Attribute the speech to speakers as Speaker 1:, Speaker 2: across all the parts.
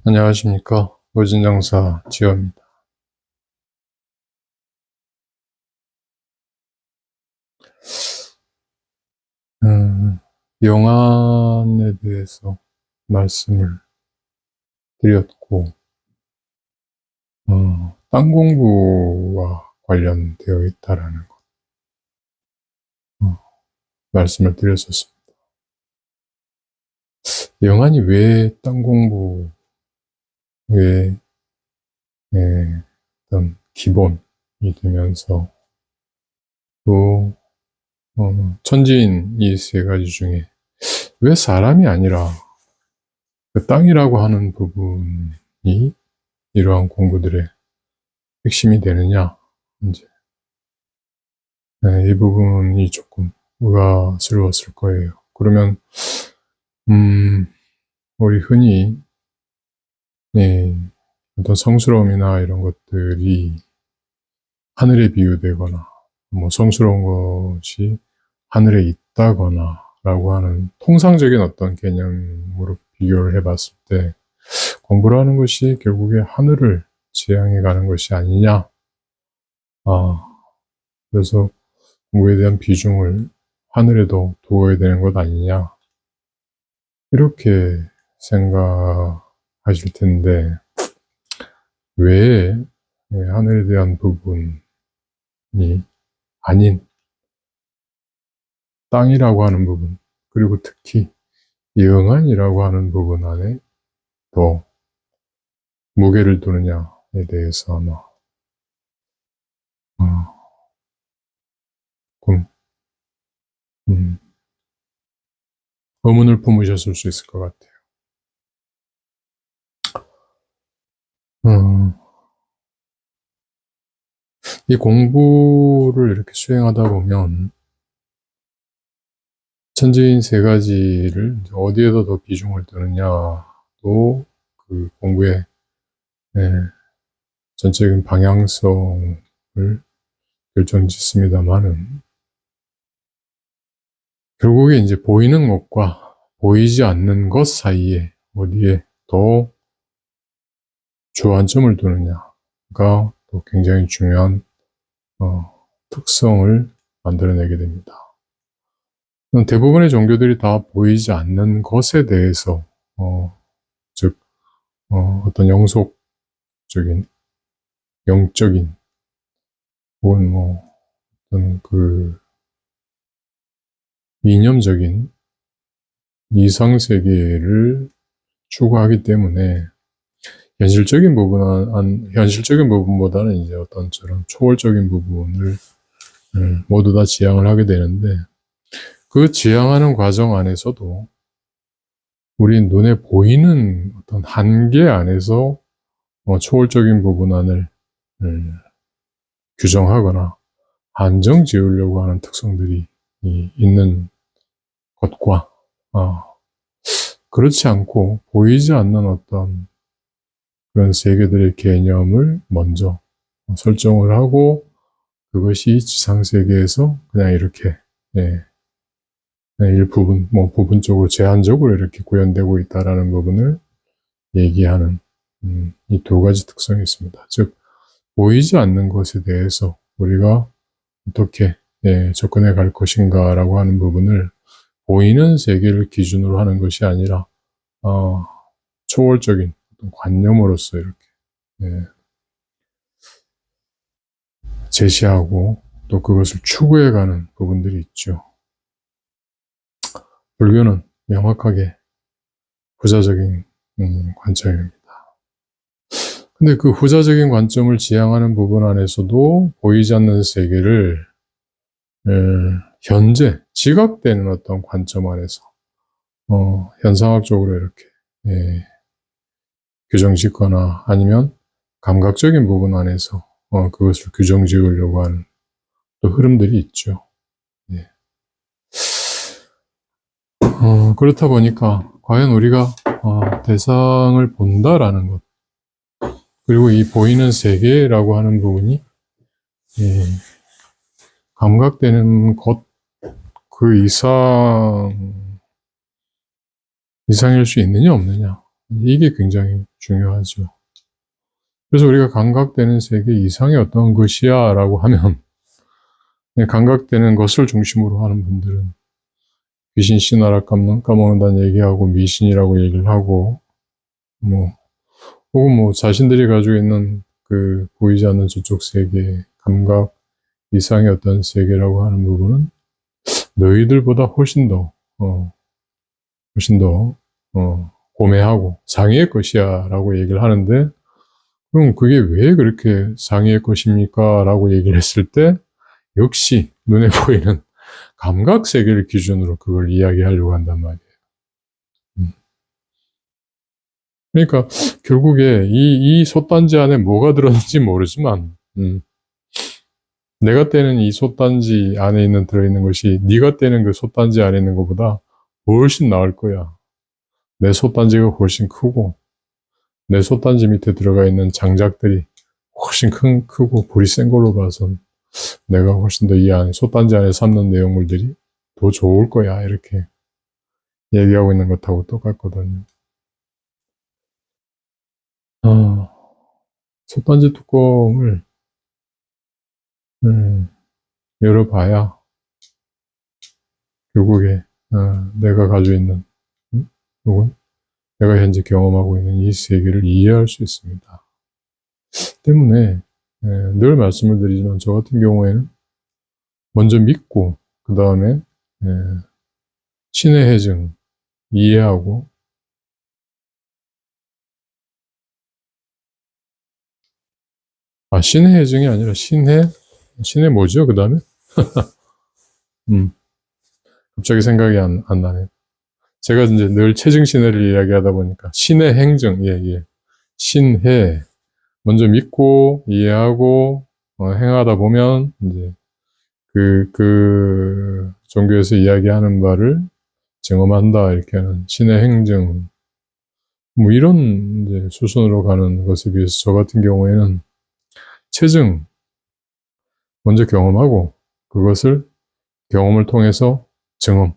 Speaker 1: 안녕하십니까. 무진장사 지호입니다. 영안에 대해서 말씀을 드렸고, 땅 공부와 관련되어 있다라는 것, 말씀을 드렸었습니다. 영안이 왜 땅 공부의 어떤 기본이 되면서 또 천지인 이 세 가지 중에 왜 사람이 아니라 그 땅이라고 하는 부분이 이러한 공부들의 핵심이 되느냐, 이제 이 부분이 조금 의아스러웠을 거예요. 그러면 우리 흔히 어떤 성스러움이나 이런 것들이 하늘에 비유되거나 뭐 성스러운 것이 하늘에 있다거나 라고 하는 통상적인 어떤 개념으로 비교를 해봤을 때 공부를 하는 것이 결국에 하늘을 지향해 가는 것이 아니냐. 그래서 공부에 대한 비중을 하늘에도 두어야 되는 것 아니냐. 이렇게 생각하실 텐데 왜 하늘에 대한 부분이 아닌 땅이라고 하는 부분, 그리고 특히 영안이라고 하는 부분 안에 더 무게를 두느냐에 대해서 아마 의문을 품으셨을 수 있을 것 같아요. 이 공부를 이렇게 수행하다 보면 천지인 세 가지를 어디에다 더 비중을 두느냐도 그 공부의 전체적인 방향성을 결정짓습니다만은 결국에 이제 보이는 것과 보이지 않는 것 사이에 어디에 더 주안점을 두느냐가 또 굉장히 중요한 특성을 만들어내게 됩니다. 대부분의 종교들이 다 보이지 않는 것에 대해서 즉 어떤 영속적인, 영적인 혹은 뭐 어떤 그 이념적인 이상세계를 추구하기 때문에 현실적인 부분보다는 이제 어떤 저런 초월적인 부분을 모두 다 지향을 하게 되는데 그 지향하는 과정 안에서도 우리 눈에 보이는 어떤 한계 안에서 초월적인 부분 안을 규정하거나 한정 지으려고 하는 특성들이 있는 것과 그렇지 않고 보이지 않는 어떤 그런 세계들의 개념을 먼저 설정을 하고 그것이 지상세계에서 그냥 이렇게 일부분, 부분적으로 제한적으로 이렇게 구현되고 있다라는 부분을 얘기하는 이 두 가지 특성이 있습니다. 즉 보이지 않는 것에 대해서 우리가 어떻게 접근해 갈 것인가라고 하는 부분을 보이는 세계를 기준으로 하는 것이 아니라 초월적인 관념으로서 이렇게 제시하고 또 그것을 추구해가는 부분들이 있죠. 불교는 명확하게 후자적인 관점입니다. 근데 그 후자적인 관점을 지향하는 부분 안에서도 보이지 않는 세계를 현재 지각되는 어떤 관점 안에서 현상학적으로 이렇게 규정짓거나 아니면 감각적인 부분 안에서 그것을 규정지으려고 하는 또 흐름들이 있죠. 그렇다 보니까 과연 우리가 대상을 본다라는 것. 그리고 이 보이는 세계라고 하는 부분이 예, 감각되는 것 그 이상일 수 있느냐 없느냐. 이게 굉장히 중요하죠. 그래서 우리가 감각되는 세계 이상의 어떤 것이야 라고 하면 감각되는 것을 중심으로 하는 분들은 귀신 신하라 까먹는다는 얘기하고 미신이라고 얘기를 하고 혹은 자신들이 가지고 있는 그 보이지 않는 저쪽 세계 감각 이상의 어떤 세계라고 하는 부분은 너희들보다 훨씬 더 고매하고 상위의 것이야 라고 얘기를 하는데, 그럼 그게 왜 그렇게 상위의 것입니까? 라고 얘기를 했을 때 역시 눈에 보이는 감각 세계를 기준으로 그걸 이야기하려고 한단 말이에요. 그러니까 결국에 이 솥단지 안에 뭐가 들었는지 모르지만 내가 떼는 이 솥단지 안에 들어있는 것이 네가 떼는 그 솥단지 안에 있는 것보다 훨씬 나을 거야. 내 솥단지가 훨씬 크고 내 솥단지 밑에 들어가 있는 장작들이 훨씬 크고 불이 센 걸로 봐선 내가 훨씬 더 이 안에 솥단지 안에 삶는 내용물들이 더 좋을 거야. 이렇게 얘기하고 있는 것하고 똑같거든요. 솥단지 뚜껑을 열어봐야 결국에 내가 가지고 있는 혹은 내가 현재 경험하고 있는 이 세계를 이해할 수 있습니다. 때문에 늘 말씀을 드리지만 저 같은 경우에는 먼저 믿고 그 다음에 신의 해증 이해하고 신의 해증이 아니라 신의 뭐죠? 그 다음에 갑자기 생각이 안 나네요. 제가 이제 늘 체증신해를 이야기하다 보니까 신의 행정, 신해 먼저 믿고 이해하고 행하다 보면 이제 그 종교에서 이야기하는 바를 증험한다 이렇게 하는 신의 행정 이런 이제 수순으로 가는 것에 비해서 저 같은 경우에는 체증 먼저 경험하고 그것을 경험을 통해서 증험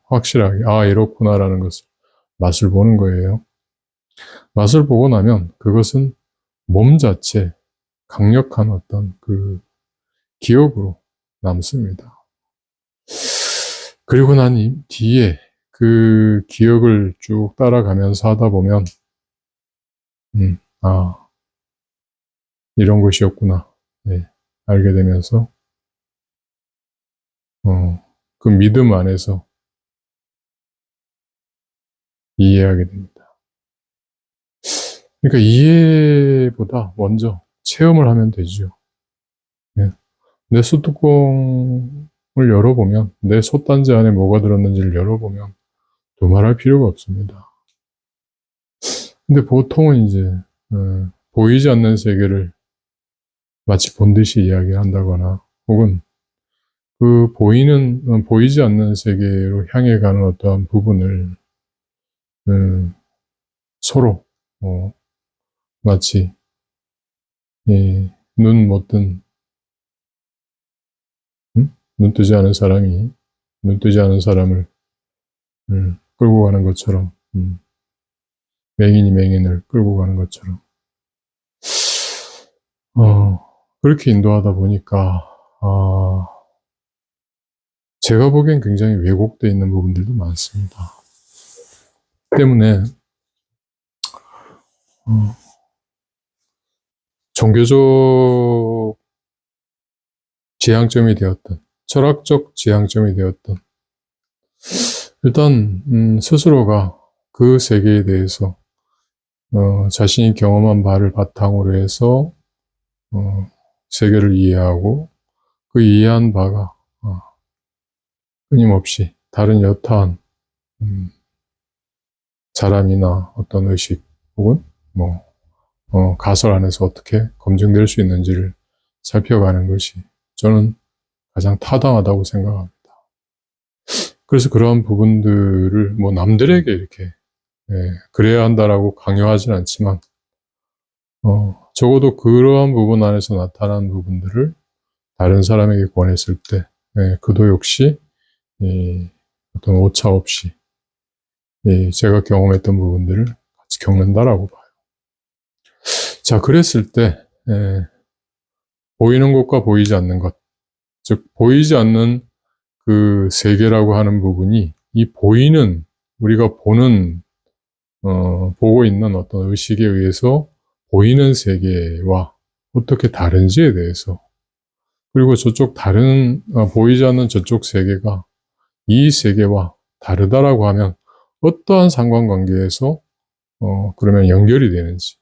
Speaker 1: 확실하게 이렇구나라는 것을 맛을 보는 거예요. 맛을 보고 나면 그것은 몸 자체 강력한 어떤 그 기억으로 남습니다. 그리고 난 뒤에 그 기억을 쭉 따라가면서 하다 보면 이런 것이었구나 알게 되면서 그 믿음 안에서 이해하게 됩니다. 그러니까 이해보다 먼저 체험을 하면 되죠. 내 솥뚜껑을 열어보면 내 솥단지 안에 뭐가 들었는지를 열어보면 두말할 필요가 없습니다. 근데 보통은 이제 보이지 않는 세계를 마치 본 듯이 이야기를 한다거나 혹은 그 보이지 않는 세계로 향해 가는 어떠한 부분을 서로 마치 눈 못 뜬 눈 뜨지 않은 사람이 눈 뜨지 않은 사람을 끌고 가는 것처럼 맹인이 맹인을 끌고 가는 것처럼 그렇게 인도하다 보니까 제가 보기엔 굉장히 왜곡되어 있는 부분들도 많습니다. 때문에 종교적 지향점이 되었던 철학적 지향점이 되었던 일단 스스로가 그 세계에 대해서 자신이 경험한 바를 바탕으로 해서 세계를 이해하고 그 이해한 바가 끊임없이 다른 여타한 사람이나 어떤 의식 혹은 가설 안에서 어떻게 검증될 수 있는지를 살펴가는 것이 저는 가장 타당하다고 생각합니다. 그래서 그러한 부분들을 남들에게 이렇게 그래야 한다라고 강요하진 않지만, 적어도 그러한 부분 안에서 나타난 부분들을 다른 사람에게 권했을 때, 그도 역시, 어떤 오차 없이, 제가 경험했던 부분들을 같이 겪는다라고 봐요. 자, 그랬을 때, 보이는 것과 보이지 않는 것, 즉, 보이지 않는 그 세계라고 하는 부분이 이 보이는, 우리가 보는, 보고 있는 어떤 의식에 의해서 보이는 세계와 어떻게 다른지에 대해서, 그리고 저쪽 다른, 보이지 않는 저쪽 세계가 이 세계와 다르다라고 하면 어떠한 상관관계에서, 그러면 연결이 되는지,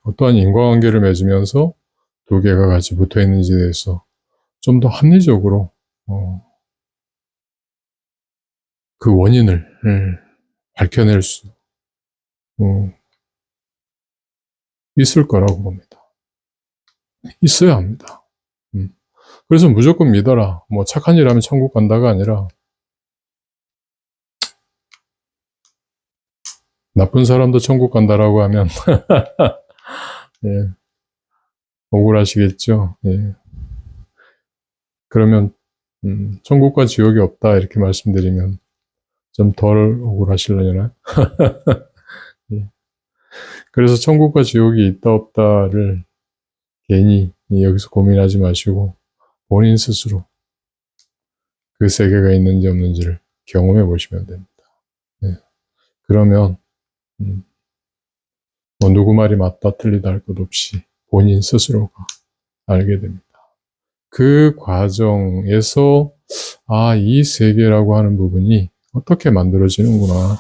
Speaker 1: 어떠한 인과관계를 맺으면서 두 개가 같이 붙어 있는지에 대해서 좀 더 합리적으로, 그 원인을 밝혀낼 수 있을 거라고 봅니다. 있어야 합니다. 그래서 무조건 믿어라. 뭐 착한 일 하면 천국 간다가 아니라 나쁜 사람도 천국 간다라고 하면 예, 억울하시겠죠. 예. 그러면 천국과 지옥이 없다 이렇게 말씀드리면 좀 덜 억울하시려나? 예. 그래서 천국과 지옥이 있다 없다를 괜히 여기서 고민하지 마시고 본인 스스로 그 세계가 있는지 없는지를 경험해 보시면 됩니다. 예. 그러면 뭐 누구 말이 맞다 틀리다 할 것 없이 본인 스스로가 알게 됩니다. 그 과정에서 이 세계라고 하는 부분이 어떻게 만들어지는구나.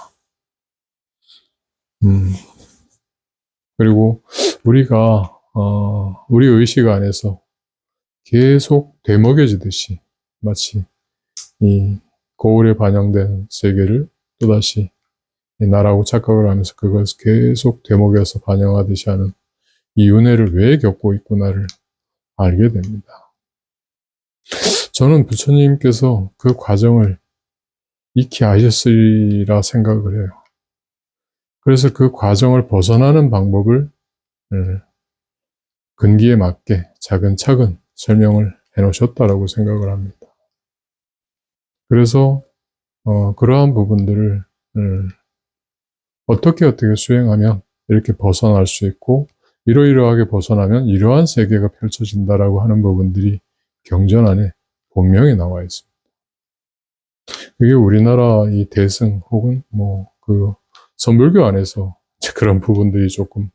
Speaker 1: 그리고 우리가 우리 의식 안에서 계속 되먹여지듯이 마치 이 거울에 반영된 세계를 또다시 나라고 착각을 하면서 그것을 계속 되먹여서 반영하듯이 하는 이 윤회를 왜 겪고 있구나를 알게 됩니다. 저는 부처님께서 그 과정을 익히 아셨으리라 생각을 해요. 그래서 그 과정을 벗어나는 방법을 근기에 맞게 차근차근 설명을 해놓으셨다라고 생각을 합니다. 그래서 그러한 부분들을 어떻게 수행하면 이렇게 벗어날 수 있고 이러이러하게 벗어나면 이러한 세계가 펼쳐진다라고 하는 부분들이 경전 안에 분명히 나와 있습니다. 이게 우리나라 이 대승 혹은 뭐 그 선불교 안에서 그런 부분들이 조금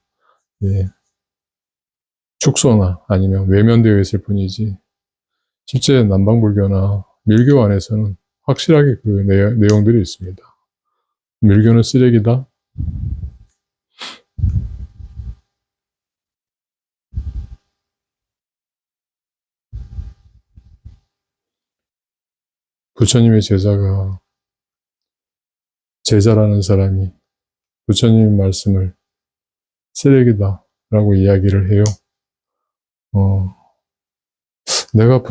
Speaker 1: 축소나 아니면 외면되어 있을 뿐이지 실제 남방불교나 밀교 안에서는 확실하게 그 내용들이 있습니다. 밀교는 쓰레기다. 부처님의 제자라는 사람이 부처님의 말씀을 쓰레기다라고 이야기를 해요. 내가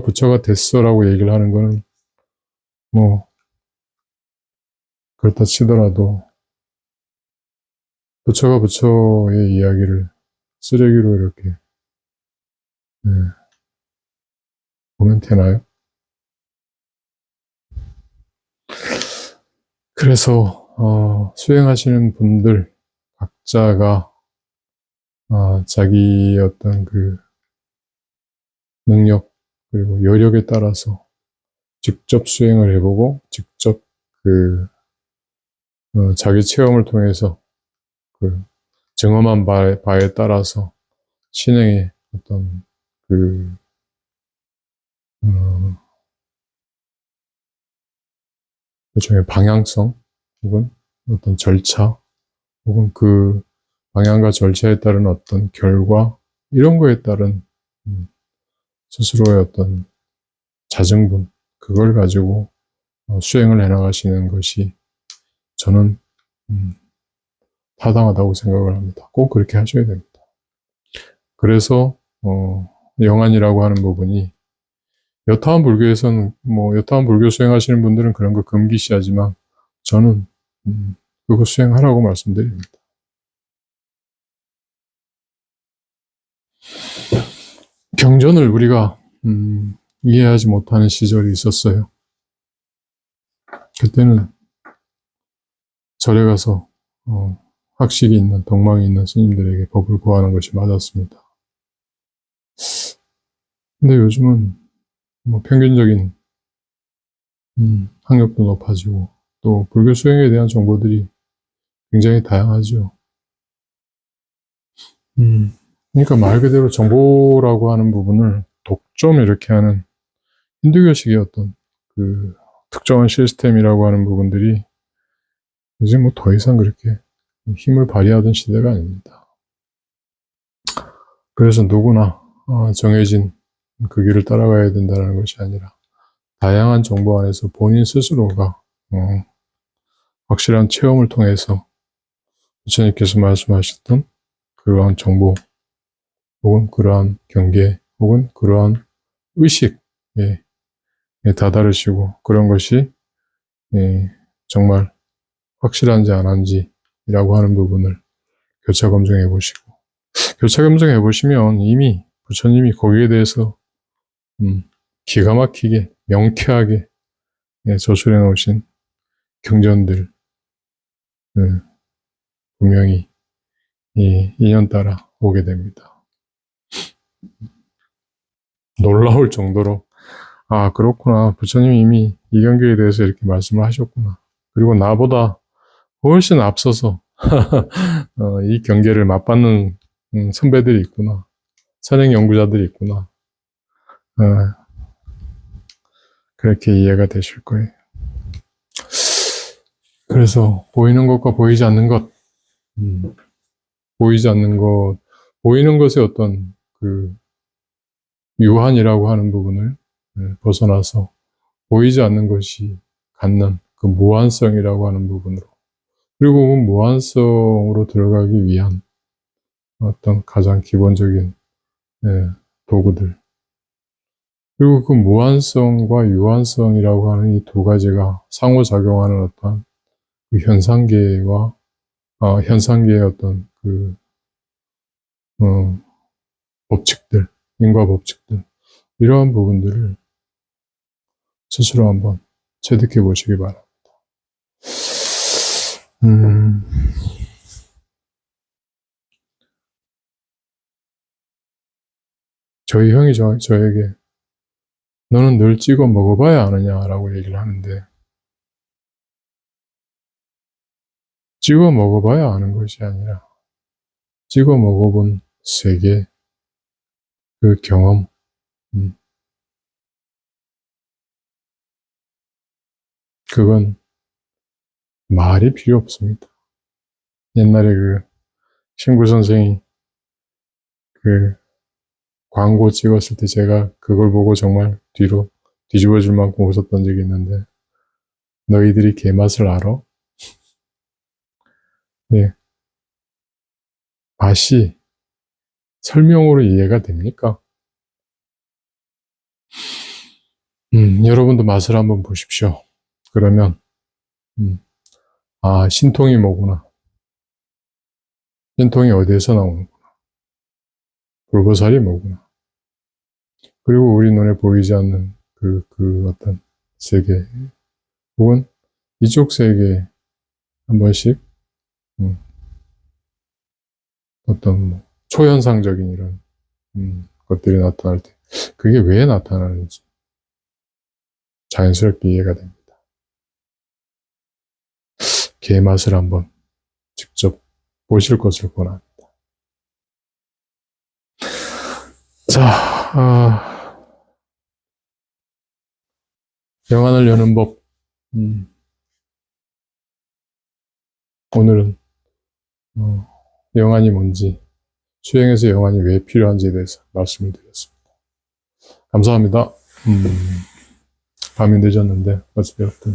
Speaker 1: 부처가 됐어라고 얘기를 하는 거는 뭐 그렇다 치더라도 부처가 부처의 이야기를 쓰레기로 이렇게 보면 되나요? 그래서 수행하시는 분들 각자가 자기 어떤 그 능력 그리고 여력에 따라서 직접 수행을 해보고 직접 그 자기 체험을 통해서 그 증험한 바에 따라서 신행의 어떤 그 일종의 방향성 혹은 어떤 절차 혹은 그 방향과 절차에 따른 어떤 결과 이런 거에 따른 스스로의 어떤 자증분 그걸 가지고 수행을 해나가시는 것이 저는 타당하다고 생각을 합니다. 꼭 그렇게 하셔야 됩니다. 그래서 영안이라고 하는 부분이 여타원 불교에서는 여타원 불교 수행하시는 분들은 그런 거 금기시하지만 저는 그거 수행하라고 말씀드립니다. 경전을 우리가 이해하지 못하는 시절이 있었어요. 그때는 절에 가서 학식이 있는, 덕망이 있는 스님들에게 법을 구하는 것이 맞았습니다. 근데 요즘은 뭐 평균적인 학력도 높아지고 또 불교 수행에 대한 정보들이 굉장히 다양하죠. 그러니까 말 그대로 정보라고 하는 부분을 독점 이렇게 하는 힌두교식의 어떤 그 특정한 시스템이라고 하는 부분들이 이제 뭐 더 이상 그렇게 힘을 발휘하던 시대가 아닙니다. 그래서 누구나 정해진 그 길을 따라가야 된다는 것이 아니라 다양한 정보 안에서 본인 스스로가 확실한 체험을 통해서 부처님께서 말씀하셨던 그러한 정보 혹은 그러한 경계 혹은 그러한 의식에 다다르시고 그런 것이 정말 확실한지 안 한지라고 하는 부분을 교차 검증해 보시고 교차 검증해 보시면 이미 부처님이 거기에 대해서 기가 막히게 명쾌하게 저술해 놓으신 경전들 분명히 인연 따라 오게 됩니다. 놀라울 정도로 아 그렇구나 부처님이 이미 이 경계에 대해서 이렇게 말씀을 하셨구나. 그리고 나보다 훨씬 앞서서 이 경계를 맛받는 선배들이 있구나. 선행 연구자들이 있구나. 그렇게 이해가 되실 거예요. 그래서 보이는 것과 보이지 않는 것, 보이지 않는 것, 보이는 것의 어떤 그 유한이라고 하는 부분을 벗어나서 보이지 않는 것이 갖는 그 무한성이라고 하는 부분으로 그리고 그 무한성으로 들어가기 위한 어떤 가장 기본적인 도구들 그리고 그 무한성과 유한성이라고 하는 이 두 가지가 상호작용하는 어떤 그 현상계와 현상계의 어떤 그 법칙들, 인과 법칙들 이러한 부분들을 스스로 한번 체득해 보시기 바랍니다. 저희 형이 저에게 너는 늘 찍어 먹어봐야 아느냐라고 얘기를 하는데 찍어 먹어봐야 아는 것이 아니라 찍어 먹어본 세계 그 경험 그건 말이 필요 없습니다. 옛날에 그 신구 선생이 그 광고 찍었을 때 제가 그걸 보고 정말 뒤로 뒤집어질 만큼 웃었던 적이 있는데 너희들이 개맛을 알아? 네. 맛이 설명으로 이해가 됩니까? 여러분도 맛을 한번 보십시오. 그러면 신통이 뭐구나. 신통이 어디에서 나오는구나. 불보살이 뭐구나. 그리고 우리 눈에 보이지 않는 그 어떤 세계 혹은 이쪽 세계에 한 번씩 어떤 뭐 초현상적인 이런 것들이 나타날 때 그게 왜 나타나는지 자연스럽게 이해가 됩니다. 개 맛을 한번 직접 보실 것을 권합니다. 자, 영안을 여는 법. 오늘은 영안이 뭔지, 수행에서 영안이 왜 필요한지에 대해서 말씀을 드렸습니다. 감사합니다. 밤이 늦었는데 어찌되었든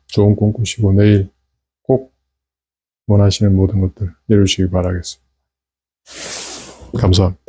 Speaker 1: 좋은 꿈 꾸시고 내일 꼭 원하시는 모든 것들 이루시기 바라겠습니다. 감사합니다.